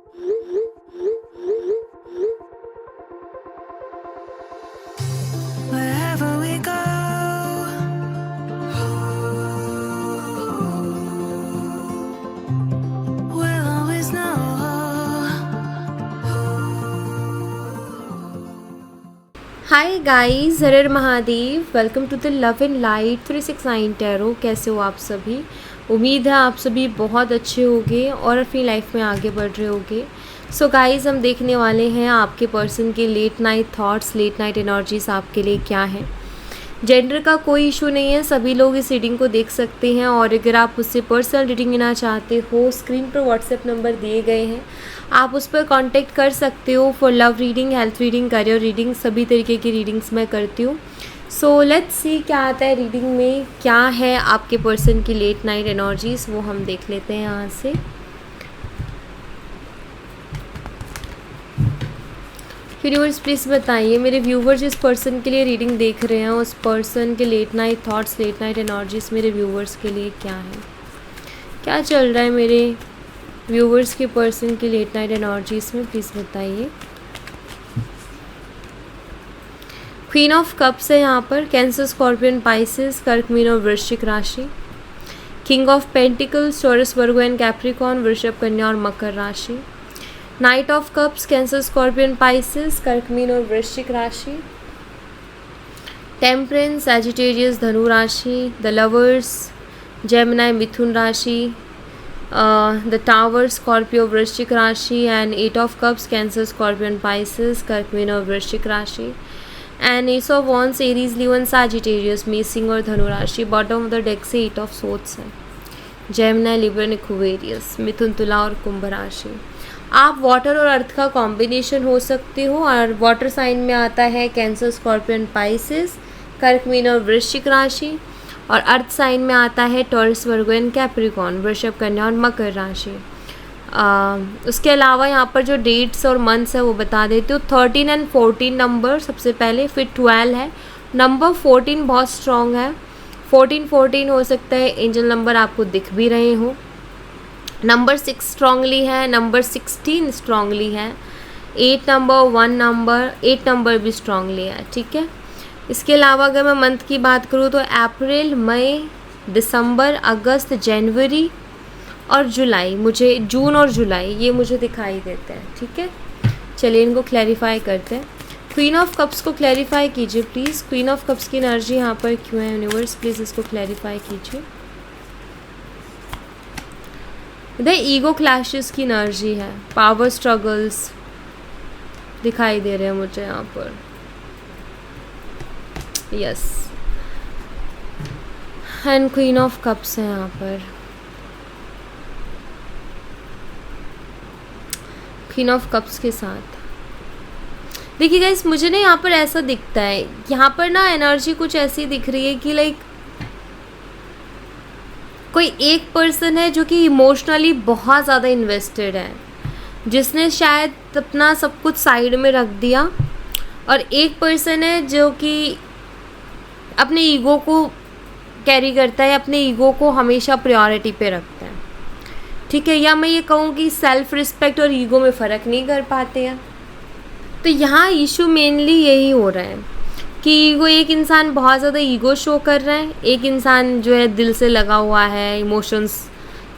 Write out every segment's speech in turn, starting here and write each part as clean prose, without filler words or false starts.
Wherever we go, we'll always know. Hi guys, हर हर Mahadev. Welcome to the love and light 369 tarot. कैसे हो आप सभी? उम्मीद है आप सभी बहुत अच्छे होंगे और अपनी लाइफ में आगे बढ़ रहे होंगे। सो गाइस, हम देखने वाले हैं आपके पर्सन के late night thoughts, late night energies आपके लिए क्या है। जेंडर का कोई इशू नहीं है, सभी लोग इस रीडिंग को देख सकते हैं। और अगर आप उससे पर्सनल रीडिंग लेना चाहते हो, स्क्रीन पर व्हाट्सएप नंबर दिए गए हैं, आप उस पर कांटेक्ट कर सकते हो for love reading, health reading, career reading, सभी तरीके की रीडिंग्स मैं करती हूँ। सो लेट्स सी क्या आता है रीडिंग में, क्या है आपके पर्सन की लेट नाइट एनर्जीज, वो हम देख लेते हैं यहाँ से। यूनिवर्स प्लीज़ बताइए मेरे व्यूवर जिस पर्सन के लिए रीडिंग देख रहे हैं, उस पर्सन के late night thoughts, late night energies मेरे व्यूवर्स के लिए क्या है, क्या चल रहा है मेरे व्यूवर्स के पर्सन की लेट नाइट एनर्जीज में, प्लीज़ बताइए। क्वीन ऑफ कप्स है यहाँ पर, कैंसर, स्कॉर्पियन, पाइसेस, कर्क, मीन और वृश्चिक राशि। King of pentacles, taurus, Virgo and Capricorn, वृषभ, कन्या और मकर राशि। Night of cups, Cancer, scorpion, Pisces, कर्क, मीन और वृश्चिक राशि। टेम्परेंस, सैजिटेरियस, धनु राशि। द लवर्स, जेमिनी, मिथुन राशि। द टावर, स्कॉर्पियो, वृश्चिक राशि। And eight of cups, Cancer, scorpion, Pisces, कर्क, मीन और वृश्चिक राशि। And ace of wands, Aries, Leo, Sagittarius, मेसिंग और धनु राशि। बॉटम ऑफ द डेक से एट ऑफ सोर्ड्स है, जेमिनी, लिब्रा, एक्वेरियस, मिथुन, तुला और कुंभ राशि। आप वाटर और अर्थ का कॉम्बिनेशन हो सकते हो, और वाटर साइन में आता है कैंसर, स्कॉर्पियन, पाइसेस, कर्क, मीन और वृश्चिक राशि। और अर्थ साइन में आता है टॉरस, वर्गो एंड कैप्रिकॉर्न, वृषभ, कन्या और मकर राशि। उसके अलावा यहाँ पर जो डेट्स और मंथ्स है वो बता देती हूँ। 13 एंड 14 नंबर सबसे पहले, फिर 12 है। नंबर 14 बहुत स्ट्रॉन्ग है, 14 हो सकता है एंजल नंबर आपको दिख भी रहे हो। नंबर 6 स्ट्रांगली है, नंबर 16 स्ट्रांगली है, 8 नंबर, 1 नंबर, 8 नंबर भी स्ट्रांगली है, ठीक है। इसके अलावा अगर मैं मंथ की बात करूँ तो अप्रैल, मई, दिसंबर, अगस्त, जनवरी और जुलाई, मुझे जून और जुलाई ये मुझे दिखाई देते हैं, ठीक है। चलिए इनको क्लैरिफाई करते हैं। क्वीन ऑफ कप्स को क्लैरिफाई कीजिए प्लीज़, क्वीन ऑफ कप्स की एनर्जी यहाँ पर क्यों है यूनिवर्स, प्लीज़ इसको क्लैरिफाई कीजिए। द ईगो क्लैशेस की एनर्जी है, पावर स्ट्रगल्स दिखाई दे रहे हैं मुझे यहाँ पर, yes. And queen of cups है यहाँ पर, क्वीन ऑफ कप्स के साथ। देखिए गाइस, मुझे ना यहाँ पर ऐसा दिखता है, यहाँ पर ना एनर्जी कुछ ऐसी दिख रही है कि लाइक कोई एक पर्सन है जो कि इमोशनली बहुत ज़्यादा इन्वेस्टेड है, जिसने शायद अपना सब कुछ साइड में रख दिया। और एक पर्सन है जो कि अपने ईगो को कैरी करता है, अपने ईगो को हमेशा प्रायोरिटी पे रखता है, ठीक है। या मैं ये कहूँ कि सेल्फ रिस्पेक्ट और ईगो में फ़र्क नहीं कर पाते हैं। तो यहाँ इशू मेनली यही हो रहा है कि ईगो, एक इंसान बहुत ज़्यादा ईगो शो कर रहा है, एक इंसान जो है दिल से लगा हुआ है, इमोशंस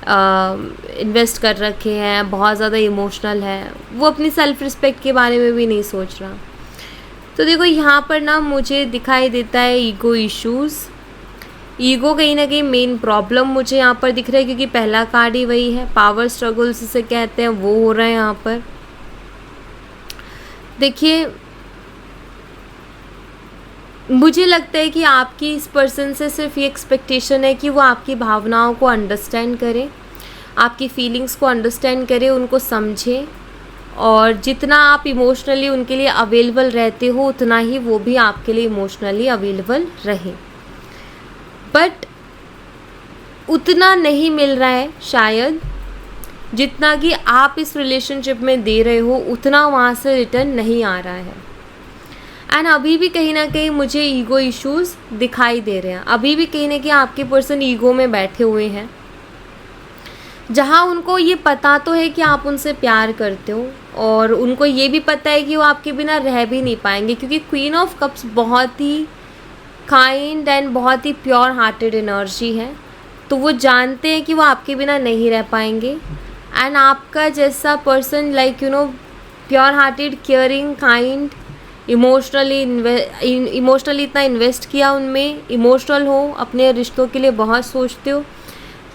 इन्वेस्ट कर रखे हैं, बहुत ज़्यादा इमोशनल है, वो अपनी सेल्फ रिस्पेक्ट के बारे में भी नहीं सोच रहा। तो देखो यहाँ पर ना मुझे दिखाई देता है ईगो इश्यूज़, ईगो कहीं ना कहीं मेन प्रॉब्लम मुझे यहाँ पर दिख रहा है, क्योंकि पहला कार्ड ही वही है, पावर स्ट्रगल्स जिसे कहते हैं वो हो रहा है यहाँ पर। देखिए मुझे लगता है कि आपकी इस पर्सन से सिर्फ ये एक्सपेक्टेशन है कि वो आपकी भावनाओं को अंडरस्टैंड करे, आपकी फीलिंग्स को अंडरस्टैंड करे, उनको समझे, और जितना आप इमोशनली उनके लिए अवेलेबल रहते हो उतना ही वो भी आपके लिए इमोशनली अवेलेबल रहे। बट उतना नहीं मिल रहा है शायद, जितना कि आप इस रिलेशनशिप में दे रहे हो उतना वहाँ से रिटर्न नहीं आ रहा है। एंड अभी भी कहीं ना कहीं मुझे ईगो इश्यूज़ दिखाई दे रहे हैं, अभी भी कहीं ना कहीं आपके पर्सन ईगो में बैठे हुए हैं। जहाँ उनको ये पता तो है कि आप उनसे प्यार करते हो, और उनको ये भी पता है कि वो आपके बिना रह भी नहीं पाएंगे, क्योंकि क्वीन ऑफ कप्स बहुत ही काइंड एंड बहुत ही प्योर हार्टेड एनर्जी है। तो वो जानते हैं कि वो आपके बिना नहीं रह पाएंगे, एंड आपका जैसा person like pure hearted, caring, kind, emotionally इतना इन्वेस्ट किया उनमें, इमोशनल हो, अपने रिश्तों के लिए बहुत सोचते हो।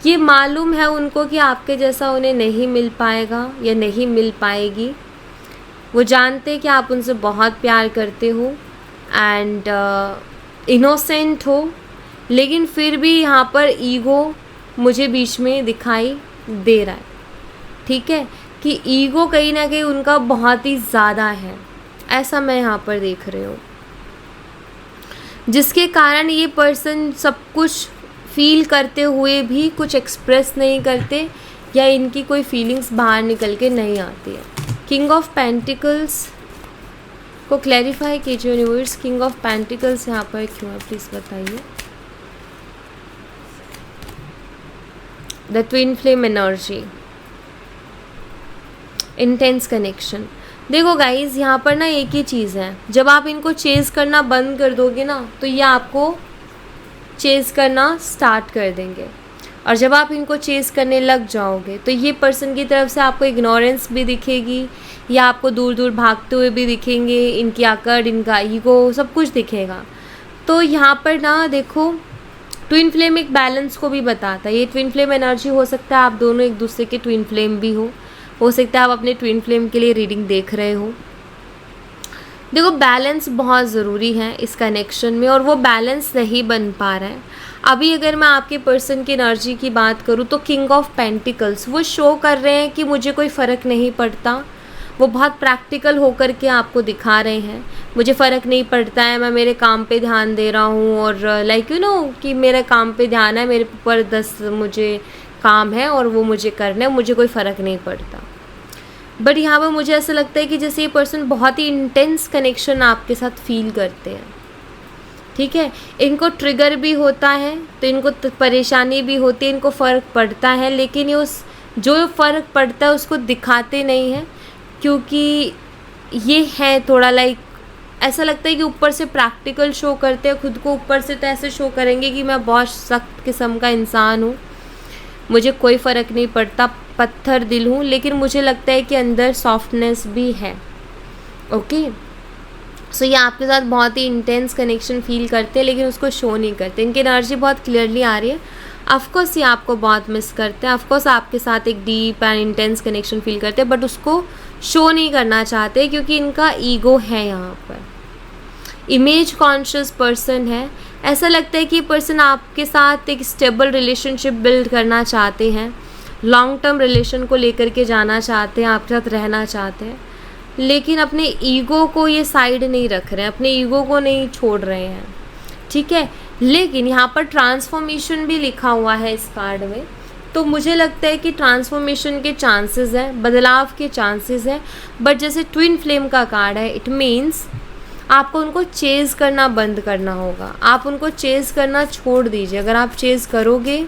ये मालूम है उनको कि आपके जैसा उन्हें नहीं मिल पाएगा या नहीं मिल पाएगी। वो जानते हैं कि आप उनसे बहुत प्यार करते हो एंड इनोसेंट हो, लेकिन फिर भी यहाँ पर ईगो मुझे बीच में दिखाई दे रहा है। ठीक है, कि ईगो कहीं ना कहीं उनका बहुत ही ज़्यादा है, ऐसा मैं यहाँ पर देख रही हूँ, जिसके कारण ये पर्सन सब कुछ फील करते हुए भी कुछ एक्सप्रेस नहीं करते, या इनकी कोई फीलिंग्स बाहर निकल के नहीं आती है। किंग ऑफ पेंटिकल्स को क्लैरिफाई कीजिए यूनिवर्स, किंग ऑफ पेंटिकल्स यहाँ पर क्यों है, प्लीज़ बताइए। The twin flame energy, intense connection. देखो गाइज, यहाँ पर ना एक ही चीज़ है, जब आप इनको चेज़ करना बंद कर दोगे ना, तो ये आपको चेज़ करना स्टार्ट कर देंगे, और जब आप इनको चेज़ करने लग जाओगे तो ये पर्सन की तरफ से आपको इग्नोरेंस भी दिखेगी, या आपको दूर दूर भागते हुए भी दिखेंगे, इनकी आकड़, इनका ईगो, सब कुछ दिखेगा। तो यहाँ पर ना देखो, ट्विन फ्लेम एक बैलेंस को भी बताता है। ये ट्विन फ्लेम एनर्जी हो सकता है आप दोनों एक दूसरे के ट्विन फ्लेम भी हो सकता है आप अपने ट्विन फ्लेम के लिए रीडिंग देख रहे हो। देखो, बैलेंस बहुत ज़रूरी है इस कनेक्शन में, और वो बैलेंस नहीं बन पा रहा है अभी। अगर मैं आपके पर्सन की एनर्जी की बात करूँ तो किंग ऑफ पेंटिकल्स वो शो कर रहे हैं कि मुझे कोई फ़र्क नहीं पड़ता। वो बहुत प्रैक्टिकल होकर के आपको दिखा रहे हैं, मुझे फ़र्क नहीं पड़ता है, मैं मेरे काम पे ध्यान दे रहा हूँ, और लाइक कि मेरे काम पे ध्यान है, मेरे ऊपर 10 मुझे काम है और वो मुझे करना है, मुझे कोई फ़र्क नहीं पड़ता। बट यहाँ पर मुझे ऐसा लगता है कि जैसे ये पर्सन बहुत ही इंटेंस कनेक्शन आपके साथ फील करते हैं। ठीक है, इनको ट्रिगर भी होता है, तो इनको परेशानी भी होती है, इनको फ़र्क पड़ता है, लेकिन ये उस जो फ़र्क पड़ता है उसको दिखाते नहीं हैं, क्योंकि ये है थोड़ा लाइक ऐसा लगता है कि ऊपर से प्रैक्टिकल शो करते हैं खुद को, ऊपर से तो ऐसे शो करेंगे कि मैं बहुत सख्त किस्म का इंसान हूँ, मुझे कोई फ़र्क नहीं पड़ता, पत्थर दिल हूँ, लेकिन मुझे लगता है कि अंदर सॉफ्टनेस भी है। ओके, सो ये आपके साथ बहुत ही इंटेंस कनेक्शन फील करते हैं, लेकिन उसको शो नहीं करते। इनकी एनर्जी बहुत क्लियरली आ रही है। ऑफकोर्स ये आपको बहुत मिस करते हैं, ऑफकोर्स आपके साथ एक deep and intense connection feel करते हैं, बट उसको शो नहीं करना चाहते क्योंकि इनका ईगो है यहाँ पर। इमेज कॉन्शियस पर्सन है, ऐसा लगता है कि पर्सन आपके साथ एक स्टेबल रिलेशनशिप बिल्ड करना चाहते हैं, लॉन्ग टर्म रिलेशन को लेकर के जाना चाहते हैं, आपके साथ रहना चाहते हैं, लेकिन अपने ईगो को ये साइड नहीं रख रहे हैं, अपने ईगो को नहीं छोड़ रहे हैं। ठीक है, लेकिन यहाँ पर ट्रांसफॉर्मेशन भी लिखा हुआ है इस कार्ड में, तो मुझे लगता है कि ट्रांसफॉर्मेशन के चांसेस हैं, बदलाव के चांसेस हैं, बट जैसे ट्विन फ्लेम का कार्ड है, इट मीन्स आपको उनको चेज़ करना बंद करना होगा, आप उनको चेज़ करना छोड़ दीजिए। अगर आप चेज़ करोगे,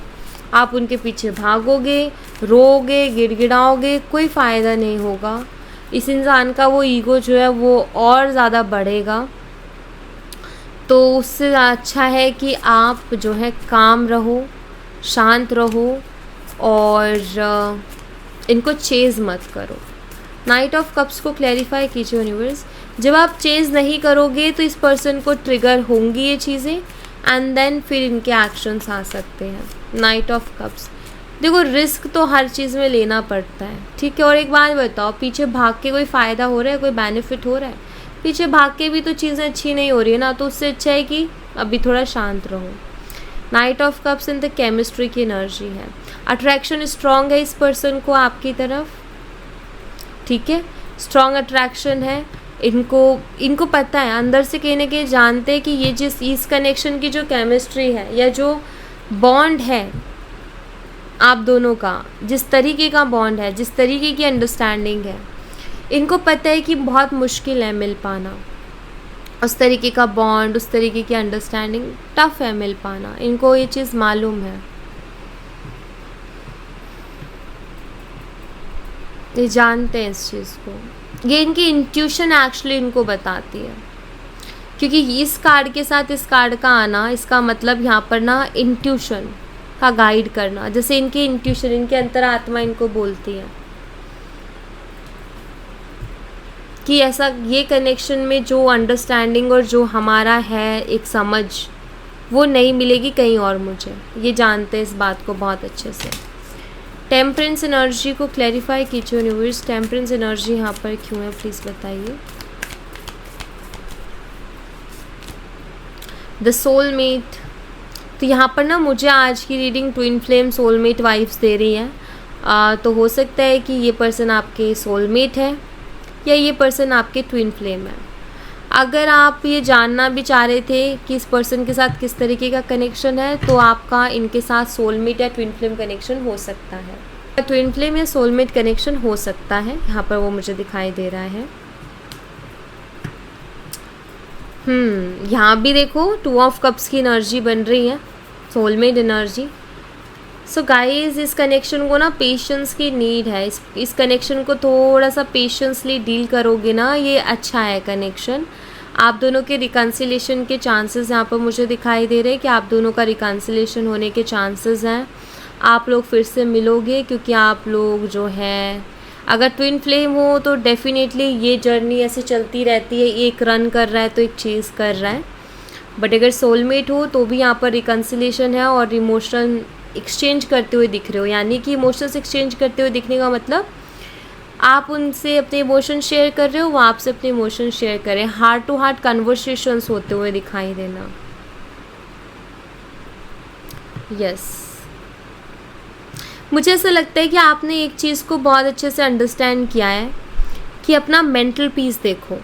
आप उनके पीछे भागोगे, रोओगे, गिड़गिड़ाओगे, कोई फ़ायदा नहीं होगा। इस इंसान का वो ईगो जो है वो और ज़्यादा बढ़ेगा। तो उससे अच्छा है कि आप जो है काम रहो, शांत रहो, और इनको चेज़ मत करो। नाइट ऑफ कप्स को क्लैरिफाई कीजिए यूनिवर्स। जब आप चेज़ नहीं करोगे तो इस पर्सन को ट्रिगर होंगी ये चीज़ें, एंड देन फिर इनके एक्शंस आ सकते हैं। नाइट ऑफ कप्स, देखो रिस्क तो हर चीज़ में लेना पड़ता है, ठीक है। और एक बात बताओ, पीछे भाग के कोई फ़ायदा हो रहा है, कोई बेनिफिट हो रहा है? पीछे भाग के भी तो चीज़ें अच्छी नहीं हो रही है ना, तो उससे अच्छा है कि अभी थोड़ा शांत रहो। Night of cups in the chemistry की एनर्जी है, अट्रैक्शन स्ट्रॉन्ग है इस पर्सन को आपकी तरफ, ठीक है, स्ट्रॉन्ग अट्रैक्शन है। इनको पता है, अंदर से कहीं ना कहीं जानते हैं कि ये इस कनेक्शन की जो केमिस्ट्री है या जो बॉन्ड है आप दोनों का, जिस तरीके का बॉन्ड है, जिस तरीके की अंडरस्टैंडिंग है, इनको पता है कि बहुत मुश्किल है मिल पाना। उस तरीके का बॉन्ड, उस तरीके की अंडरस्टैंडिंग टफ़ है मिल पाना, इनको ये चीज़ मालूम है। ये जानते हैं इस चीज़ को, ये इनकी इंट्यूशन एक्चुअली इनको बताती है, क्योंकि इस कार्ड के साथ इस कार्ड का आना, इसका मतलब यहाँ पर ना इंट्यूशन का गाइड करना, जैसे इनकी इंट्यूशन, इनकी अंतरात्मा इनको बोलती है कि ऐसा, ये कनेक्शन में जो अंडरस्टैंडिंग और जो हमारा है एक समझ, वो नहीं मिलेगी कहीं और मुझे। ये जानते हैं इस बात को बहुत अच्छे से। टेम्परेंस एनर्जी को क्लैरिफाई कीजिए यूनिवर्स, टेम्परेंस एनर्जी यहाँ पर क्यों है प्लीज़ बताइए। द सोलमेट, तो यहाँ पर ना मुझे आज की reading twin flame soulmate vibes दे रही है। तो हो सकता है कि ये पर्सन आपके सोलमेट है या ये पर्सन आपके ट्विन फ्लेम है। अगर आप ये जानना भी चाह रहे थे कि इस पर्सन के साथ किस तरीके का कनेक्शन है, तो आपका इनके साथ सोलमेट या ट्विन फ्लेम कनेक्शन हो सकता है। ट्विन फ्लेम या सोलमेट कनेक्शन हो सकता है, यहाँ पर वो मुझे दिखाई दे रहा है। यहाँ भी देखो 2 ऑफ कप्स की एनर्जी बन रही है, सोलमेट एनर्जी। सो गाइस, इस कनेक्शन को ना पेशेंस की नीड है। इस कनेक्शन को थोड़ा सा पेशेंसली डील करोगे ना, ये अच्छा है कनेक्शन। आप दोनों के रिकन्सिलेशन के चांसेस यहाँ पर मुझे दिखाई दे रहे हैं कि आप दोनों का रिकन्सिलेशन होने के चांसेस हैं। आप लोग फिर से मिलोगे, क्योंकि आप लोग जो है, अगर ट्विन फ्लेम हो तो डेफिनेटली ये जर्नी ऐसे चलती रहती है, एक रन कर रहा है तो एक चेज़ कर रहा है। बट अगर सोलमेट हो तो भी यहाँ पर रिकन्सिलेशन है और इमोशन एक्सचेंज करते हुए दिख रहे हो, यानी कि इमोशंस एक्सचेंज करते हुए दिखने का मतलब आप उनसे अपने इमोशन शेयर कर रहे हो, वो आपसे अपने इमोशन शेयर करें, हार्ट टू हार्ट कन्वर्सेशंस होते हुए दिखाई देना। यस, मुझे ऐसा लगता है कि आपने एक चीज़ को बहुत अच्छे से अंडरस्टैंड किया है कि अपना मेंटल पीस देखो,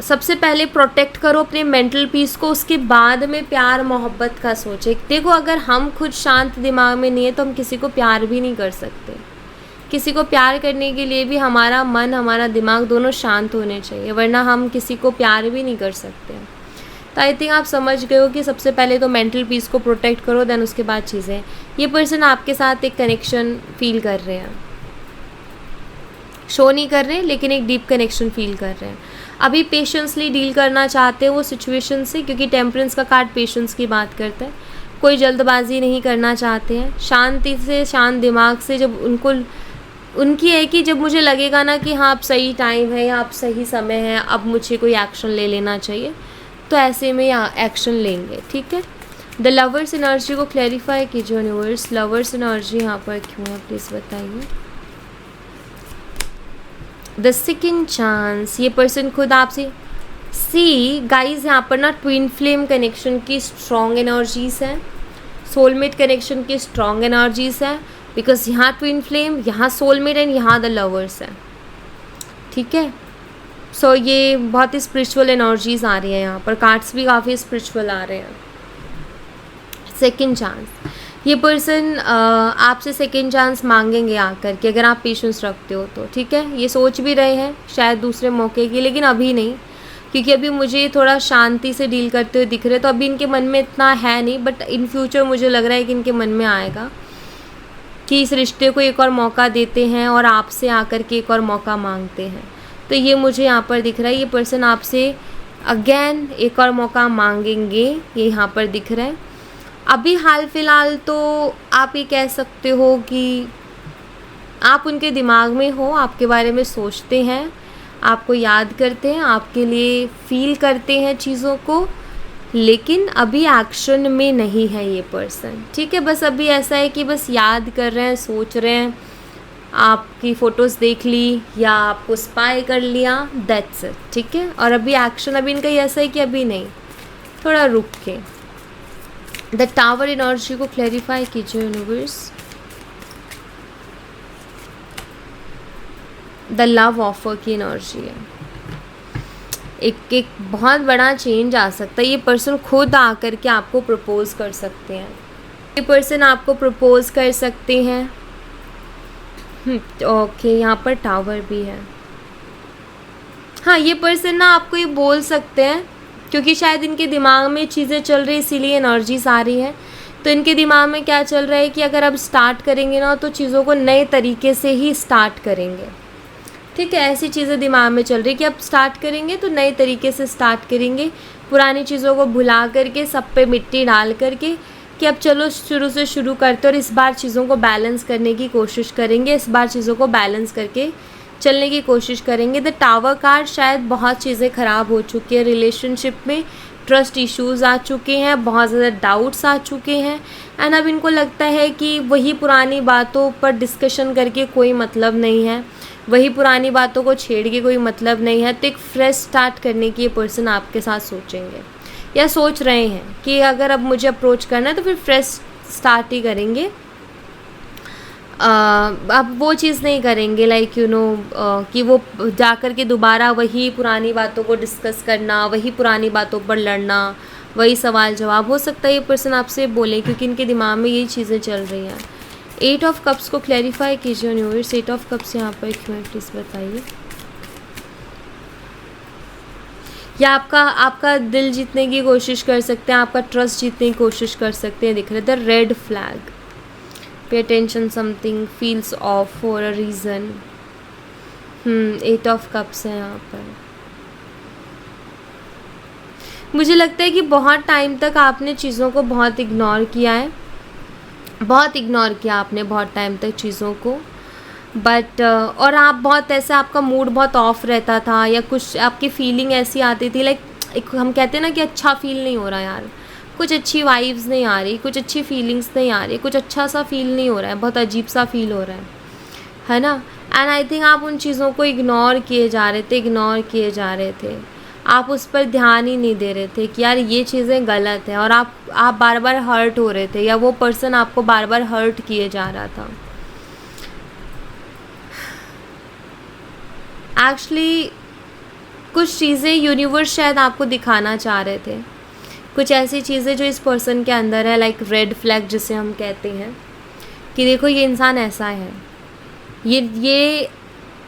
सबसे पहले प्रोटेक्ट करो अपने मेंटल पीस को, उसके बाद में प्यार मोहब्बत का सोचे। देखो, अगर हम खुद शांत दिमाग में नहीं है तो हम किसी को प्यार भी नहीं कर सकते। किसी को प्यार करने के लिए भी हमारा मन, हमारा दिमाग दोनों शांत होने चाहिए, वरना हम किसी को प्यार भी नहीं कर सकते। तो आई थिंक आप समझ गए हो कि सबसे पहले तो मेंटल पीस को प्रोटेक्ट करो, देन उसके बाद चीज़ें। ये पर्सन आपके साथ एक कनेक्शन फील कर रहे हैं, शो नहीं कर रहे लेकिन एक डीप कनेक्शन फील कर रहे हैं। अभी पेशेंसली डील करना चाहते हैं वो सिचुएशन से, क्योंकि टेम्परेंस का कार्ड पेशेंस की बात करता है। कोई जल्दबाजी नहीं करना चाहते हैं, शांति से, शांत दिमाग से। जब उनकी है कि जब मुझे लगेगा ना कि हाँ अब सही टाइम है या अब सही समय है, अब मुझे कोई एक्शन ले लेना चाहिए, तो ऐसे में एक्शन लेंगे। ठीक है, द लवर्स एनर्जी को क्लैरिफाई कीजिए यूनिवर्स, लवर्स एनर्जी यहाँ पर क्यों है प्लीज़ बताइए। द सेकंड चांस, ये पर्सन खुद आपसे, सी गाइज, यहाँ पर ना ट्विन फ्लेम कनेक्शन की स्ट्रॉन्ग एनर्जीज हैं, सोलमेट कनेक्शन की स्ट्रॉन्ग एनर्जीज हैं, बिकॉज यहाँ ट्विन फ्लेम, यहाँ सोलमेट एंड यहाँ द लवर्स है। ठीक है, सो ये बहुत ही स्पिरिचुअल एनर्जीज आ रही है, यहाँ पर कार्ड्स भी काफ़ी स्पिरिचुअल आ रहे हैं। सेकंड चांस, ये पर्सन आपसे सेकंड चांस मांगेंगे आकर के, अगर आप पेशेंस रखते हो तो। ठीक है, ये सोच भी रहे हैं शायद दूसरे मौके की, लेकिन अभी नहीं, क्योंकि अभी मुझे थोड़ा शांति से डील करते हुए दिख रहे, तो अभी इनके मन में इतना है नहीं, बट इन फ्यूचर मुझे लग रहा है कि इनके मन में आएगा कि इस रिश्ते को एक और मौका देते हैं और आपसे आकर के एक और मौका मांगते हैं। तो ये मुझे यहाँ पर दिख रहा है, ये पर्सन आपसे अगेन एक और मौका मांगेंगे, ये यहाँ पर दिख रहा है। अभी हाल फिलहाल तो आप ये कह सकते हो कि आप उनके दिमाग में हो, आपके बारे में सोचते हैं, आपको याद करते हैं, आपके लिए फील करते हैं चीज़ों को, लेकिन अभी एक्शन में नहीं है ये पर्सन। ठीक है, बस अभी ऐसा है कि बस याद कर रहे हैं, सोच रहे हैं, आपकी फ़ोटोज़ देख ली या आपको स्पाई कर लिया, दैट्स इट। ठीक है, और अभी एक्शन अभी इनका ऐसा है कि अभी नहीं, थोड़ा रुक के। द टावर एनर्जी को क्लैरिफाई कीजिए यूनिवर्स, द लव ऑफर की एनर्जी है। एक बहुत बड़ा चेंज आ सकता है, ये पर्सन खुद आकर के आपको प्रपोज कर सकते हैं, ये पर्सन आपको प्रपोज कर सकते हैं। ओके, यहाँ पर टावर भी है। हाँ, ये पर्सन ना आपको ये बोल सकते हैं, क्योंकि शायद इनके दिमाग में चीज़ें चल रही, इसीलिए एनर्जीज आ रही है तो इनके दिमाग में क्या चल रहा है कि अगर अब स्टार्ट करेंगे ना तो चीज़ों को नए तरीके से ही स्टार्ट करेंगे। ठीक है, ऐसी चीज़ें दिमाग में चल रही कि अब स्टार्ट करेंगे तो नए तरीके से स्टार्ट करेंगे, पुरानी चीज़ों को भुला करके, सब पे मिट्टी डाल करके, कि अब चलो शुरू से शुरू करते और इस बार चीज़ों को बैलेंस करने की कोशिश करेंगे, इस बार चीज़ों को बैलेंस करके चलने की कोशिश करेंगे। द टावर कार्ड, शायद बहुत चीज़ें ख़राब हो चुकी है रिलेशनशिप में, ट्रस्ट इश्यूज़ आ चुके हैं, बहुत ज़्यादा डाउट्स आ चुके हैं, एंड अब इनको लगता है कि वही पुरानी बातों पर डिस्कशन करके कोई मतलब नहीं है, वही पुरानी बातों को छेड़ के कोई मतलब नहीं है। तो एक फ्रेश स्टार्ट करने की ये पर्सन आपके साथ सोचेंगे या सोच रहे हैं कि अगर अब मुझे अप्रोच करना है तो फिर फ्रेश स्टार्ट ही करेंगे। अब वो चीज़ नहीं करेंगे लाइक कि वो जा कर के दोबारा वही पुरानी बातों को डिस्कस करना, वही पुरानी बातों पर लड़ना, वही सवाल जवाब। हो सकता है ये पर्सन आपसे बोले क्योंकि इनके दिमाग में यही चीज़ें चल रही हैं। 8 ऑफ कप्स को क्लैरिफाई कीजिए यूनिवर्स। 8 ऑफ कप्स यहाँ पर क्यों है प्लीज़ बताइए। या आपका दिल जीतने की कोशिश कर सकते हैं, आपका ट्रस्ट जीतने की कोशिश कर सकते हैं। दिख रहा है the red flag, pay attention, something feels of for a reason. 8 of cups है यहाँ पर। मुझे लगता है कि बहुत टाइम तक आपने चीज़ों को बहुत इग्नोर किया है, बहुत इग्नोर किया आपने बहुत टाइम तक चीज़ों को, बट और आप बहुत ऐसे, आपका मूड बहुत ऑफ रहता था या कुछ आपकी फीलिंग ऐसी आती थी लाइक एक हम कहते हैं ना कि अच्छा फील नहीं हो रहा यार, कुछ अच्छी वाइब्स नहीं आ रही, कुछ अच्छी फीलिंग्स नहीं आ रही, कुछ अच्छा सा फील नहीं हो रहा है, बहुत अजीब सा फील हो रहा है ना। एंड आई थिंक आप उन चीज़ों को इग्नोर किए जा रहे थे, आप उस पर ध्यान ही नहीं दे रहे थे कि यार ये चीज़ें गलत हैं, और आप बार बार हर्ट हो रहे थे या वो पर्सन आपको बार बार हर्ट किए जा रहा था। एक्चुअली कुछ चीज़ें यूनिवर्स शायद आपको दिखाना चाह रहे थे, कुछ ऐसी चीज़ें जो इस पर्सन के अंदर है, लाइक रेड फ्लैग जिसे हम कहते हैं कि देखो ये इंसान ऐसा है, ये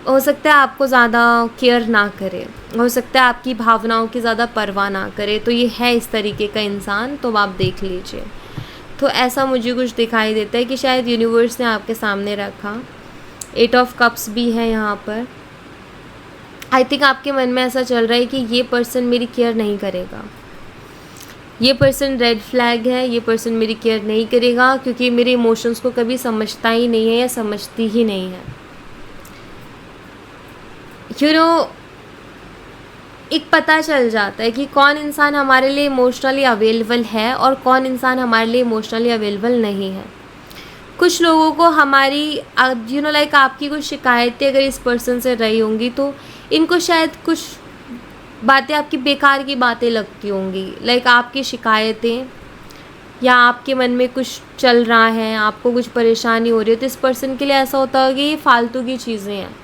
हो सकता है आपको ज़्यादा केयर ना करे, हो सकता है आपकी भावनाओं की ज़्यादा परवाह ना करे, तो ये है इस तरीके का इंसान, तो आप देख लीजिए। तो ऐसा मुझे कुछ दिखाई देता है कि शायद यूनिवर्स ने आपके सामने रखा। 8 ऑफ कप्स भी है यहाँ पर। आई थिंक आपके मन में ऐसा चल रहा है कि ये पर्सन मेरी केयर नहीं करेगा, ये पर्सन रेड फ्लैग है, ये पर्सन मेरी केयर नहीं करेगा क्योंकि मेरे इमोशंस को कभी समझता ही नहीं है या समझती ही नहीं है। एक पता चल जाता है कि कौन इंसान हमारे लिए इमोशनली अवेलेबल है और कौन इंसान हमारे लिए इमोशनली अवेलेबल नहीं है। कुछ लोगों को हमारी लाइक आपकी कुछ शिकायतें अगर इस पर्सन से रही होंगी तो इनको शायद कुछ बातें आपकी बेकार की बातें लगती होंगी, लाइक आपकी शिकायतें या आपके मन में कुछ चल रहा है, आपको कुछ परेशानी हो रही है, तो इस पर्सन के लिए ऐसा होता है कि ये फालतू की चीज़ें हैं,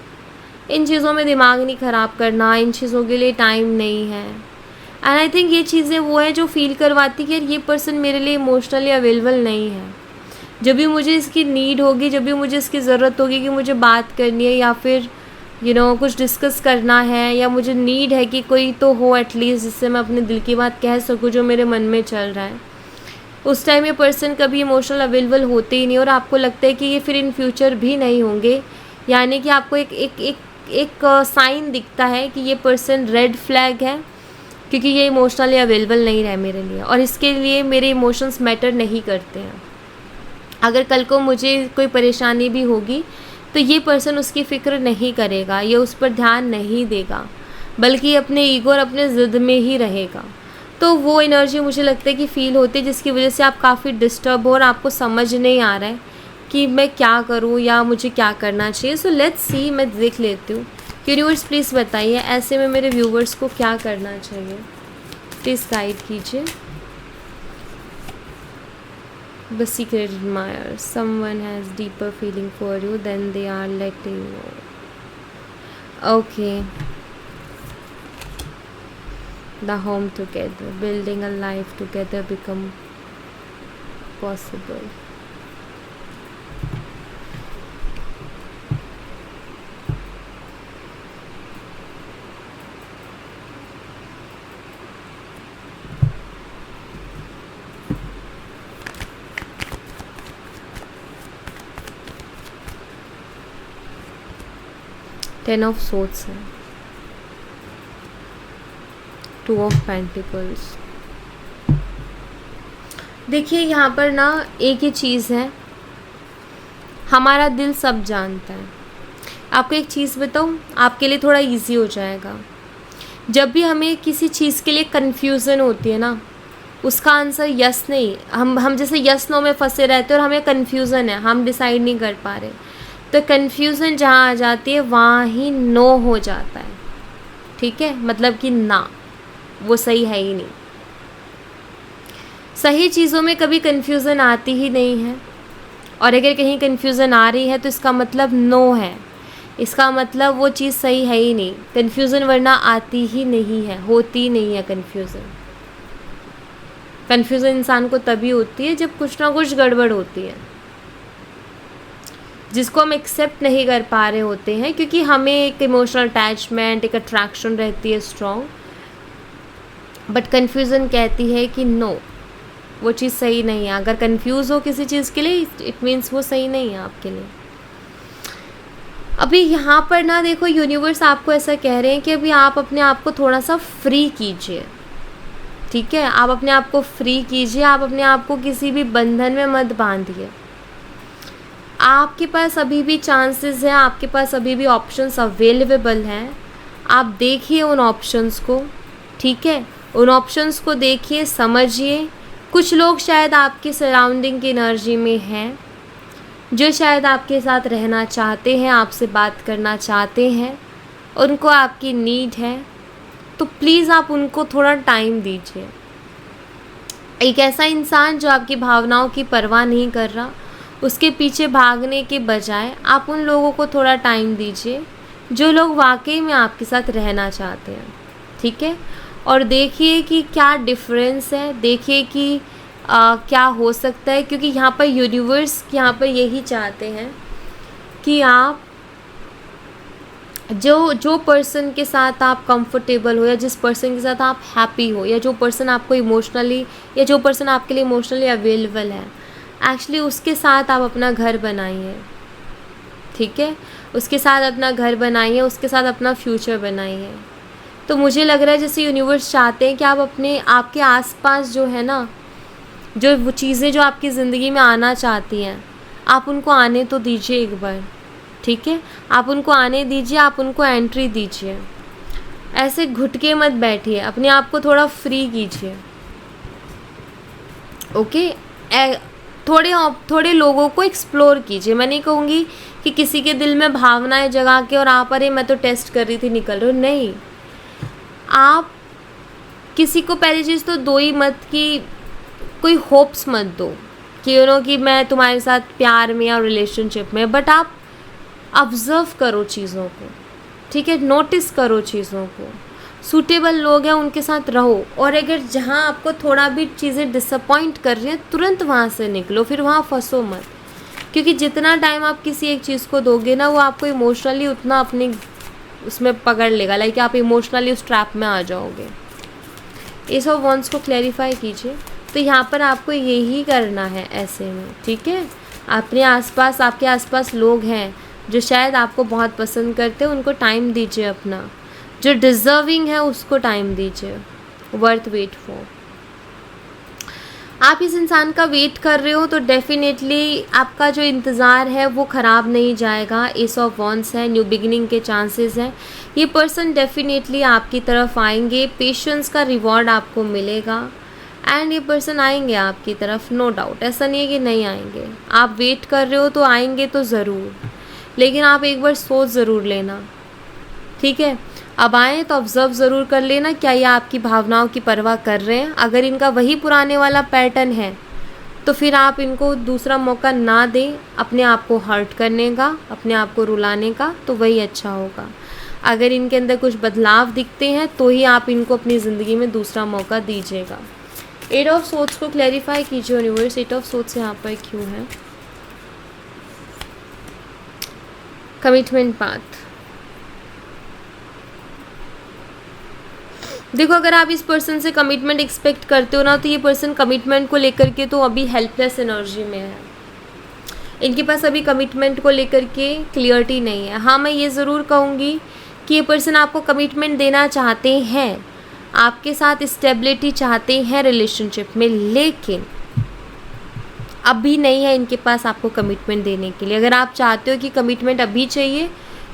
इन चीज़ों में दिमाग नहीं ख़राब करना, इन चीज़ों के लिए टाइम नहीं है। एंड आई थिंक ये चीज़ें वो है जो फील करवाती कि यार ये पर्सन मेरे लिए इमोशनली अवेलेबल नहीं है। जब भी मुझे इसकी नीड होगी, जब भी मुझे इसकी ज़रूरत होगी कि मुझे बात करनी है या फिर कुछ डिस्कस करना है, या मुझे नीड है कि कोई तो हो एटलीस्ट जिससे मैं अपने दिल की बात कह सकूँ जो मेरे मन में चल रहा है, उस टाइम ये पर्सन कभी इमोशनल अवेलेबल होते ही नहीं और आपको लगता है कि ये फिर इन फ्यूचर भी नहीं होंगे। यानी कि आपको एक साइन दिखता है कि ये पर्सन रेड फ्लैग है क्योंकि ये इमोशनली अवेलेबल नहीं रहे मेरे लिए, और इसके लिए मेरे इमोशंस मैटर नहीं करते हैं। अगर कल को मुझे कोई परेशानी भी होगी तो ये पर्सन उसकी फ़िक्र नहीं करेगा, ये उस पर ध्यान नहीं देगा, बल्कि अपने ईगो और अपने ज़िद में ही रहेगा। तो वो एनर्जी मुझे लगता है कि फ़ील होती है जिसकी वजह से आप काफ़ी डिस्टर्ब हो और आपको समझ नहीं आ रहा है कि मैं क्या करूं या मुझे क्या करना चाहिए। सो लेट्स सी, मैं देख लेती हूँ। यूनिवर्स प्लीज़ बताइए ऐसे में मेरे व्यूवर्स को क्या करना चाहिए, प्लीज़ गाइड कीजिए। The secret admirer. Someone has deeper feeling for you than they are letting you. Okay. The home together, building a life together become possible. 10 of swords है, 2 ऑफ पेंटिकल्स। देखिए यहाँ पर ना एक ही चीज़ है, हमारा दिल सब जानता है। आपको एक चीज़ बताऊँ, आपके लिए थोड़ा इजी हो जाएगा। जब भी हमें किसी चीज़ के लिए कन्फ्यूज़न होती है ना, उसका आंसर यस नहीं, हम जैसे यस नो में फंसे रहते हैं और हमें कन्फ्यूज़न है, हम डिसाइड नहीं कर पा रहे, तो कन्फ्यूज़न जहाँ आ जाती है वहाँ ही नो हो जाता है। ठीक है, मतलब कि ना, वो सही है ही नहीं। सही चीज़ों में कभी कन्फ्यूज़न आती ही नहीं है, और अगर कहीं कन्फ्यूज़न आ रही है तो इसका मतलब नो है, इसका मतलब वो चीज़ सही है ही नहीं। कन्फ्यूज़न वरना आती ही नहीं है, होती नहीं है कन्फ्यूज़न। कन्फ्यूज़न इंसान को तभी होती है जब कुछ ना कुछ गड़बड़ होती है, जिसको हम एक्सेप्ट नहीं कर पा रहे होते हैं, क्योंकि हमें एक इमोशनल अटैचमेंट, एक अट्रैक्शन रहती है स्ट्रॉन्ग। बट कन्फ्यूज़न कहती है कि नो, वो चीज़ सही नहीं है। अगर कंफ्यूज हो किसी चीज़ के लिए, इट मीन्स वो सही नहीं है आपके लिए। अभी यहाँ पर ना देखो, यूनिवर्स आपको ऐसा कह रहे हैं कि अभी आप अपने आप को थोड़ा सा फ्री कीजिए। ठीक है, आप अपने आप को फ्री कीजिए, आप अपने आप को किसी भी बंधन में मत बांधिए। आपके पास अभी भी चांसेस हैं, आपके पास अभी भी ऑप्शंस अवेलेबल हैं। आप देखिए उन ऑप्शंस को, ठीक है, उन ऑप्शंस को देखिए, समझिए। कुछ लोग शायद आपके सराउंडिंग की एनर्जी में हैं, जो शायद आपके साथ रहना चाहते हैं, आपसे बात करना चाहते हैं, उनको आपकी नीड है, तो प्लीज़ आप उनको थोड़ा टाइम दीजिए। एक ऐसा इंसान जो आपकी भावनाओं की परवाह नहीं कर रहा, उसके पीछे भागने के बजाय आप उन लोगों को थोड़ा टाइम दीजिए, जो लोग वाकई में आपके साथ रहना चाहते हैं। ठीक है, और देखिए कि क्या डिफरेंस है, देखिए कि क्या हो सकता है, क्योंकि यहाँ पर यूनिवर्स यहाँ पर यही चाहते हैं कि आप जो पर्सन के साथ आप कंफर्टेबल हो, या जिस पर्सन के साथ आप हैप्पी हो, या जो पर्सन आपको इमोशनली, या जो पर्सन आपके लिए इमोशनली अवेलेबल है, एक्चुअली उसके साथ आप अपना घर बनाइए। ठीक है, उसके साथ अपना घर बनाइए, उसके साथ अपना फ्यूचर बनाइए। तो मुझे लग रहा है जैसे यूनिवर्स चाहते हैं कि आप आपके आसपास जो है ना, जो वो चीज़ें जो आपकी ज़िंदगी में आना चाहती हैं, आप उनको आने तो दीजिए एक बार। ठीक है, आप उनको आने दीजिए, आप उनको एंट्री दीजिए। ऐसे घुट के मत बैठिए, अपने आप को थोड़ा फ्री कीजिए। ओके, थोड़े लोगों को एक्सप्लोर कीजिए। मैं नहीं कहूँगी कि किसी के दिल में भावनाएं जगा के और आप, अरे मैं तो टेस्ट कर रही थी निकल रहे हो, नहीं। आप किसी को पहली चीज़ तो दो ही मत कि कोई होप्स मत दो कि कि मैं तुम्हारे साथ प्यार में या रिलेशनशिप में, बट आप ऑब्ज़र्व करो चीज़ों को। ठीक है, नोटिस करो चीज़ों को। सूटेबल लोग हैं उनके साथ रहो, और अगर जहाँ आपको थोड़ा भी चीज़ें डिसअपॉइंट कर रही हैं, तुरंत वहाँ से निकलो, फिर वहाँ फंसो मत। क्योंकि जितना टाइम आप किसी एक चीज़ को दोगे ना, वो आपको इमोशनली उतना अपनी उसमें पकड़ लेगा, लाइक आप इमोशनली उस ट्रैप में आ जाओगे। एस ऑफ वॉन्ड्स को क्लैरिफाई कीजिए। तो यहाँ पर आपको यही करना है ऐसे में। ठीक है, अपने आसपास, आपके आसपास लोग हैं जो शायद आपको बहुत पसंद करते हैं, उनको टाइम दीजिए अपना। जो डिज़र्विंग है उसको टाइम दीजिए। Worth wait for. आप इस इंसान का वेट कर रहे हो तो डेफिनेटली आपका जो इंतज़ार है वो ख़राब नहीं जाएगा। एस ऑफ वॉन्ड्स है, न्यू बिगिनिंग के चांसेस हैं। ये पर्सन डेफिनेटली आपकी तरफ आएंगे, पेशेंस का रिवॉर्ड आपको मिलेगा, एंड ये पर्सन आएंगे आपकी तरफ, नो डाउट। ऐसा नहीं है कि नहीं आएंगे। आप वेट कर रहे हो तो आएंगे तो ज़रूर, लेकिन आप एक बार सोच ज़रूर लेना। ठीक है, अब आएँ तो ऑब्ज़र्व ज़रूर कर लेना, क्या ये आपकी भावनाओं की परवाह कर रहे हैं। अगर इनका वही पुराने वाला पैटर्न है तो फिर आप इनको दूसरा मौका ना दें अपने आप को हर्ट करने का, अपने आप को रुलाने का, तो वही अच्छा होगा। अगर इनके अंदर कुछ बदलाव दिखते हैं तो ही आप इनको अपनी ज़िंदगी में दूसरा मौका दीजिएगा। 8 ऑफ सोर्ड्स को क्लैरिफाई कीजिए यूनिवर्स। 8 ऑफ सोर्ड्स यहाँ पर क्यों है? Commitment path. देखो, अगर आप इस पर्सन से कमिटमेंट एक्सपेक्ट करते हो ना, तो ये पर्सन कमिटमेंट को लेकर के तो अभी हेल्पलेस एनर्जी में है। इनके पास अभी कमिटमेंट को लेकर के क्लियरिटी नहीं है। हाँ, मैं ये ज़रूर कहूँगी कि ये पर्सन आपको कमिटमेंट देना चाहते हैं, आपके साथ स्टेबिलिटी चाहते हैं रिलेशनशिप में, लेकिन अभी नहीं है इनके पास आपको कमिटमेंट देने के लिए। अगर आप चाहते हो कि कमिटमेंट अभी चाहिए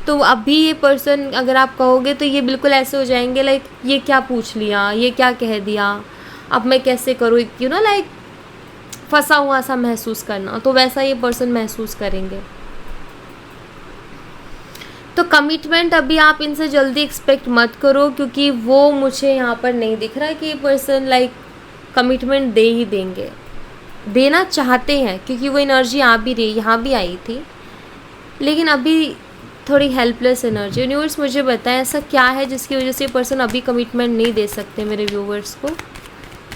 तो अभी ये पर्सन अगर आप कहोगे तो ये बिल्कुल ऐसे हो जाएंगे लाइक ये क्या पूछ लिया, ये क्या कह दिया, अब मैं कैसे करूँ, यू नो लाइक फंसा हुआ सा महसूस करना, तो वैसा ये पर्सन महसूस करेंगे। तो कमिटमेंट अभी आप इनसे जल्दी एक्सपेक्ट मत करो, क्योंकि वो मुझे यहाँ पर नहीं दिख रहा कि ये पर्सन लाइक कमिटमेंट दे ही देंगे। देना चाहते हैं क्योंकि वो एनर्जी आ भी रही, यहाँ भी आई थी, लेकिन अभी थोड़ी हेल्पलेस एनर्जी। यूनिवर्स मुझे बताएं ऐसा क्या है जिसकी वजह से पर्सन अभी कमिटमेंट नहीं दे सकते मेरे व्यूवर्स को।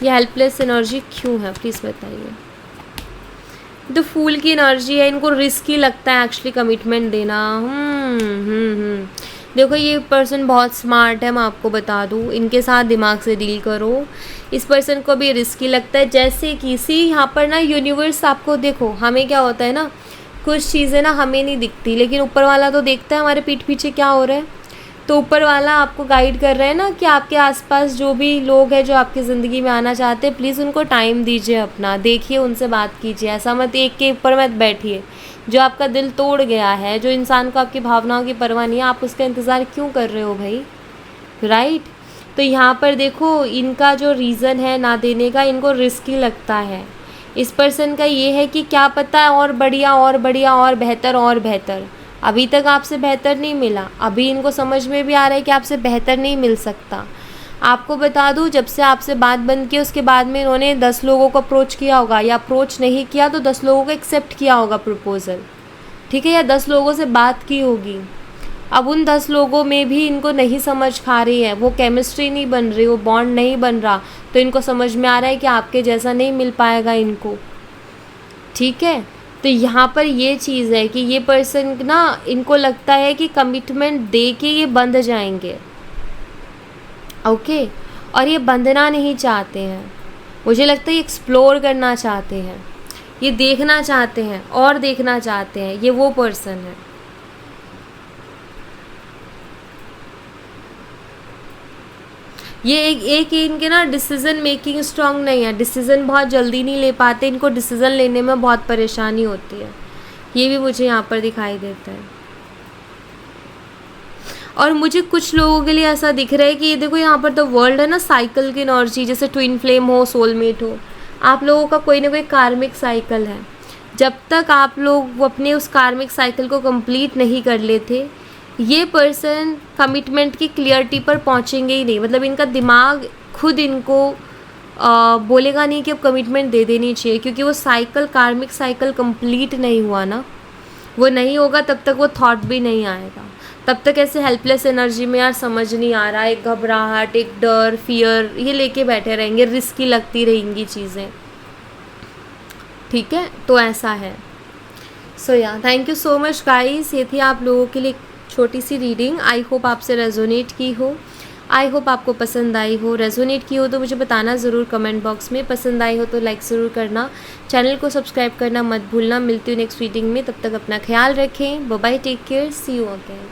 ये हेल्पलेस एनर्जी क्यों है, प्लीज़ बताइए। द फूल की एनर्जी है, इनको रिस्की लगता है एक्चुअली कमिटमेंट देना। देखो ये पर्सन बहुत स्मार्ट है, मैं आपको बता दूँ, इनके साथ दिमाग से डील करो। इस पर्सन को भी रिस्की लगता है, जैसे किसी यहाँ पर ना यूनिवर्स आपको, देखो हमें क्या होता है ना, कुछ चीज़ें ना हमें नहीं दिखती लेकिन ऊपर वाला तो देखता है हमारे पीठ पीछे क्या हो रहा है। तो ऊपर वाला आपको गाइड कर रहा है ना कि आपके आसपास जो भी लोग हैं जो आपकी ज़िंदगी में आना चाहते हैं, प्लीज़ उनको टाइम दीजिए, अपना देखिए, उनसे बात कीजिए। ऐसा मत एक के ऊपर मत बैठिए। जो आपका दिल तोड़ गया है, जो इंसान को आपकी भावनाओं की परवाह नहीं है, आप उसका इंतज़ार क्यों कर रहे हो भाई, राइट। तो यहाँ पर देखो इनका जो रीज़न है ना देने का, इनको रिस्की लगता है। इस पर्सन का ये है कि क्या पता है और बढ़िया और बढ़िया और बेहतर और बेहतर, अभी तक आपसे बेहतर नहीं मिला, अभी इनको समझ में भी आ रहा है कि आपसे बेहतर नहीं मिल सकता। आपको बता दूं, जब से आपसे बात बंद की उसके बाद में इन्होंने 10 लोगों को अप्रोच किया होगा, या अप्रोच नहीं किया तो 10 लोगों को एक्सेप्ट किया होगा प्रपोज़ल, ठीक है, या 10 लोगों से बात की होगी। अब उन 10 लोगों में भी इनको नहीं समझ खा रही है, वो केमिस्ट्री नहीं बन रही, वो बॉन्ड नहीं बन रहा, तो इनको समझ में आ रहा है कि आपके जैसा नहीं मिल पाएगा इनको, ठीक है। तो यहाँ पर ये चीज़ है कि ये पर्सन ना, इनको लगता है कि कमिटमेंट दे के ये बंध जाएंगे, ओके, और ये बंधना नहीं चाहते हैं। मुझे लगता है ये एक्सप्लोर करना चाहते हैं, ये देखना चाहते हैं और देखना चाहते हैं, ये वो पर्सन है। ये एक इनके ना डिसीज़न मेकिंग स्ट्रांग नहीं है, डिसीज़न बहुत जल्दी नहीं ले पाते, इनको डिसीज़न लेने में बहुत परेशानी होती है, ये भी मुझे यहाँ पर दिखाई देता है। और मुझे कुछ लोगों के लिए ऐसा दिख रहा है कि ये देखो यहाँ पर तो वर्ल्ड है ना, साइकिल की एनर्जी, जैसे ट्विन फ्लेम हो, सोलमेट हो, आप लोगों का कोई ना कोई कार्मिक साइकिल है। जब तक आप लोग अपने उस कार्मिक साइकिल को कंप्लीट नहीं कर लेते, ये पर्सन कमिटमेंट की क्लियरिटी पर पहुँचेंगे ही नहीं। मतलब इनका दिमाग खुद इनको बोलेगा नहीं कि अब कमिटमेंट दे देनी चाहिए, क्योंकि वो साइकिल, कार्मिक साइकिल कंप्लीट नहीं हुआ ना, वो नहीं होगा तब तक वो थॉट भी नहीं आएगा। तब तक ऐसे हेल्पलेस एनर्जी में यार समझ नहीं आ रहा, एक घबराहट, एक डर, फियर, ये लेके बैठे रहेंगे, रिस्की लगती रहेंगी चीज़ें, ठीक है। तो ऐसा है। सो या thank you so much guys, ये थी आप लोगों के लिए छोटी सी रीडिंग। आई होप आपसे रेजोनेट की हो, आई होप आपको पसंद आई हो। रेजोनेट की हो तो मुझे बताना ज़रूर कमेंट बॉक्स में, पसंद आई हो तो लाइक ज़रूर करना, चैनल को सब्सक्राइब करना मत भूलना। मिलती हूँ नेक्स्ट रीडिंग में, तब तक अपना ख्याल रखें, bye bye, take care, see you again.